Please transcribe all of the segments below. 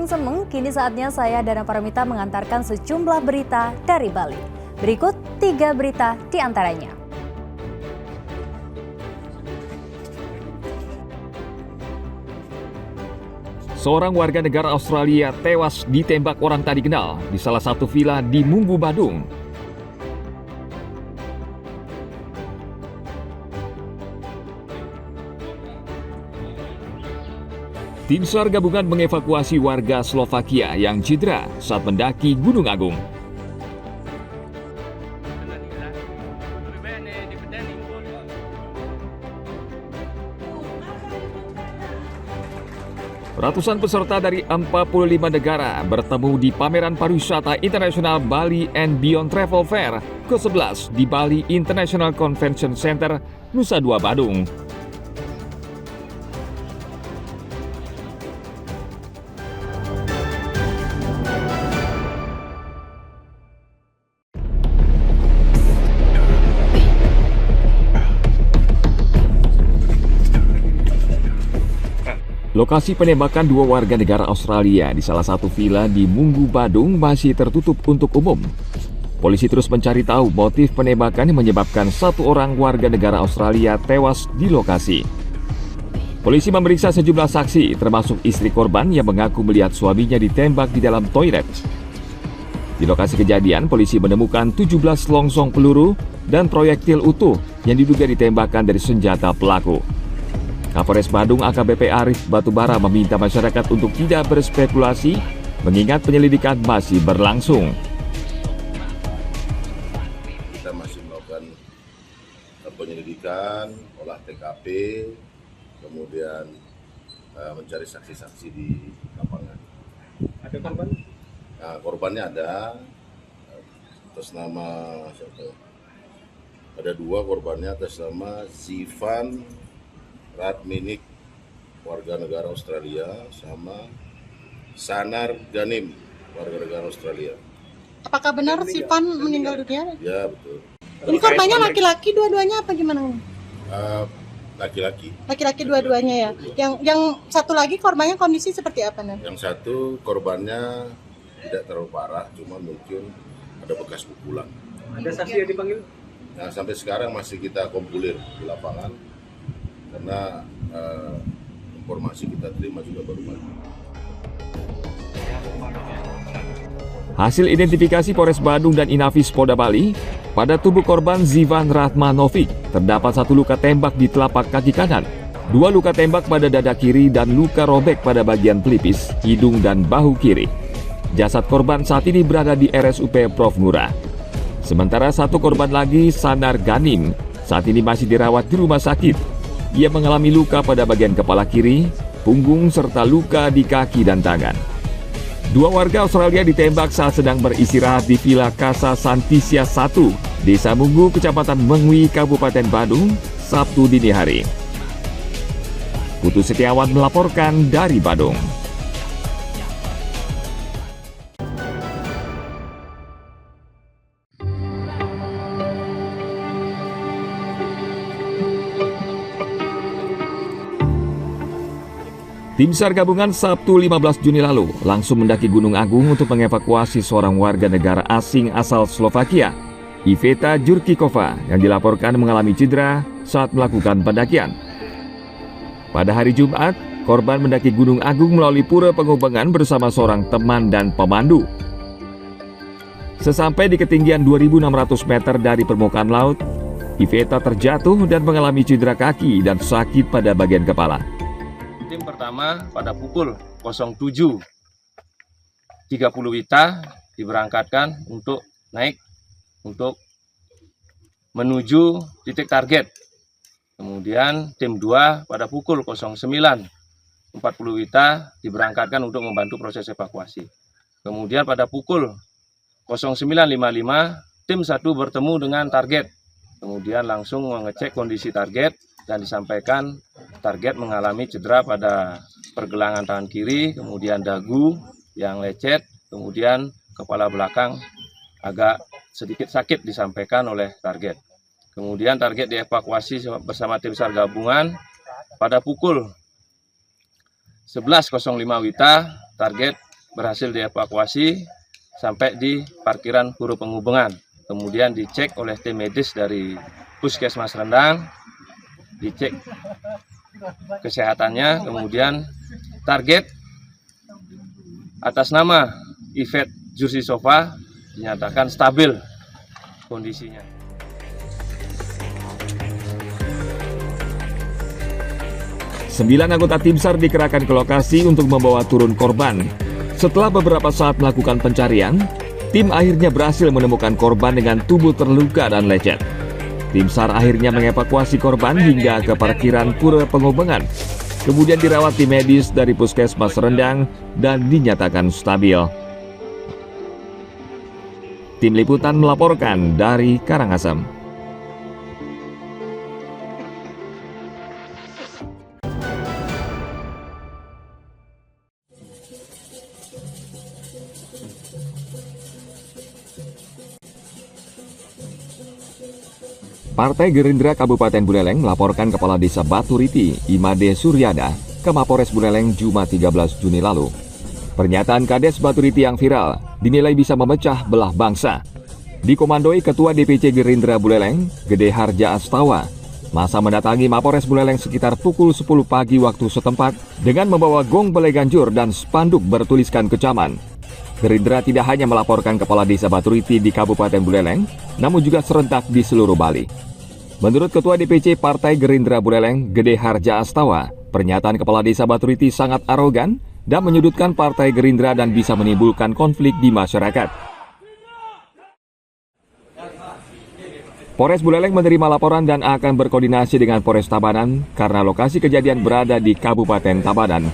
Briefing Semeng, kini saatnya saya Dana Paramita mengantarkan sejumlah berita dari Bali. Berikut 3 berita di antaranya. Seorang warga negara Australia tewas ditembak orang tak dikenal di salah satu villa di Munggu, Badung. Tim SAR gabungan mengevakuasi warga Slovakia yang cedera saat mendaki Gunung Agung. Ratusan peserta dari 45 negara bertemu di pameran pariwisata internasional Bali and Beyond Travel Fair ke-11 di Bali International Convention Center, Nusa Dua, Badung. Lokasi penembakan 2 warga negara Australia di salah satu villa di Munggu, Badung masih tertutup untuk umum. Polisi terus mencari tahu motif penembakan yang menyebabkan 1 orang warga negara Australia tewas di lokasi. Polisi memeriksa sejumlah saksi, termasuk istri korban yang mengaku melihat suaminya ditembak di dalam toilet. Di lokasi kejadian, polisi menemukan 17 selongsong peluru dan proyektil utuh yang diduga ditembakkan dari senjata pelaku. Kapolres Badung AKBP Arif Batubara meminta masyarakat untuk tidak berspekulasi mengingat penyelidikan masih berlangsung. Kita masih melakukan penyelidikan, olah TKP, kemudian mencari saksi-saksi di lapangan. Ada korban? Nah, korbannya ada, atas nama siapa? Ada 2 korbannya atas nama Zivan Radminik, warga negara Australia, sama Sanar Ganim, warga negara Australia. Apakah benar Zivan meninggal dunia? Ya, betul. Ini korbannya laki-laki dua-duanya apa gimana? Laki-laki. Laki-laki dua-duanya ya. Yang satu lagi korbannya kondisi seperti apa nih? Yang satu korbannya tidak terlalu parah, cuma mungkin ada bekas pukulan. Ada saksi yang dipanggil? Nah, sampai sekarang masih kita kumpulir di lapangan karena informasi kita terima juga baru pagi. Hasil identifikasi Polres Badung dan Inafis Polda Bali, pada tubuh korban Zivan Rahmanovic terdapat 1 luka tembak di telapak kaki kanan, 2 luka tembak pada dada kiri dan luka robek pada bagian pelipis, hidung dan bahu kiri. Jasad korban saat ini berada di RSUP Prof. Ngurah. Sementara 1 korban lagi, Sanar Ganim, saat ini masih dirawat di rumah sakit. Ia mengalami luka pada bagian kepala kiri, punggung, serta luka di kaki dan tangan. 2 warga Australia ditembak saat sedang beristirahat di Villa Casa Santisia 1, Desa Munggu, Kecamatan Mengwi, Kabupaten Badung, Sabtu dini hari. Putu Setiawan melaporkan dari Badung. Tim SAR gabungan Sabtu 15 Juni lalu langsung mendaki Gunung Agung untuk mengevakuasi seorang warga negara asing asal Slovakia, Iveta Jurkikova, yang dilaporkan mengalami cedera saat melakukan pendakian. Pada hari Jumat, korban mendaki Gunung Agung melalui Pura Pengubengan bersama seorang teman dan pemandu. Sesampai di ketinggian 2.600 meter dari permukaan laut, Iveta terjatuh dan mengalami cedera kaki dan sakit pada bagian kepala. Tim pertama pada pukul 07.30 WITA diberangkatkan untuk naik untuk menuju titik target. Kemudian tim 2 pada pukul 09.40 WITA diberangkatkan untuk membantu proses evakuasi. Kemudian pada pukul 09.55 tim 1 bertemu dengan target. Kemudian langsung mengecek kondisi target dan disampaikan target mengalami cedera pada pergelangan tangan kiri, kemudian dagu yang lecet, kemudian kepala belakang agak sedikit sakit disampaikan oleh target. Kemudian target dievakuasi bersama tim SAR gabungan pada pukul 11.05 WITA, target berhasil dievakuasi sampai di parkiran Puro Penghubungan. Kemudian dicek oleh tim medis dari Puskesmas Rendang, dicek kesehatannya, kemudian target atas nama Yvette Jursisova dinyatakan stabil kondisinya. Sembilan anggota tim SAR dikerahkan ke lokasi untuk membawa turun korban. Setelah beberapa saat melakukan pencarian, tim akhirnya berhasil menemukan korban dengan tubuh terluka dan lecet. Tim SAR akhirnya mengevakuasi korban hingga ke parkiran Puro Penghubungan. Kemudian dirawat tim medis dari Puskesmas Rendang dan dinyatakan stabil. Tim Liputan melaporkan dari Karangasem. Partai Gerindra Kabupaten Buleleng melaporkan Kepala Desa Baturiti, Imade Suryada, ke Mapores Buleleng Jumat 13 Juni lalu. Pernyataan Kades Baturiti yang viral dinilai bisa memecah belah bangsa. Dikomandoi Ketua DPC Gerindra Buleleng, Gede Harja Astawa, masa mendatangi Mapores Buleleng sekitar pukul 10 pagi waktu setempat dengan membawa gong belai ganjur dan spanduk bertuliskan kecaman. Gerindra tidak hanya melaporkan Kepala Desa Baturiti di Kabupaten Buleleng, namun juga serentak di seluruh Bali. Menurut Ketua DPC Partai Gerindra Buleleng, Gede Harja Astawa, pernyataan Kepala Desa Baturiti sangat arogan dan menyudutkan Partai Gerindra dan bisa menimbulkan konflik di masyarakat. Polres Buleleng menerima laporan dan akan berkoordinasi dengan Polres Tabanan karena lokasi kejadian berada di Kabupaten Tabanan.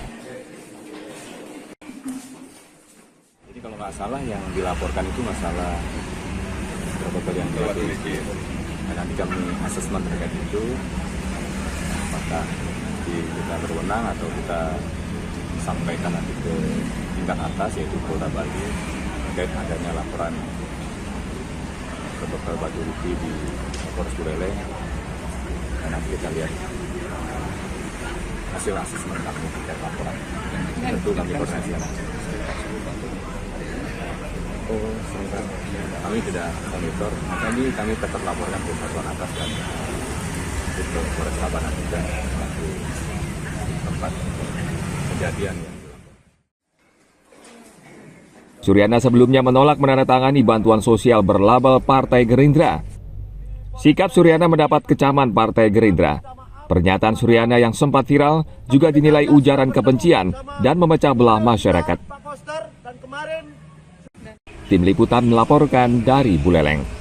Jadi kalau nggak salah yang dilaporkan itu masalah protokol yang terjadi. Nah, nanti kami asesmen terkait itu, apakah kita berwenang atau kita sampaikan nanti ke tingkat atas yaitu Polda Bali terkait adanya laporan protokol Baturiti di Polres Buleleng. Dan nanti kita lihat hasil asesmen kami terkait laporan. Tentu kami koordinasi. Oh, sebentar. Kami tidak monitor, maka ini kami tetap laporkan ke satuan atas dan ke Polres Tabanan juga selaku tempat kejadian. Suryana sebelumnya menolak menandatangani bantuan sosial berlabel Partai Gerindra. Sikap Suryana mendapat kecaman Partai Gerindra. Pernyataan Suryana yang sempat viral juga dinilai ujaran kebencian dan memecah belah masyarakat. Tim Liputan melaporkan dari Buleleng.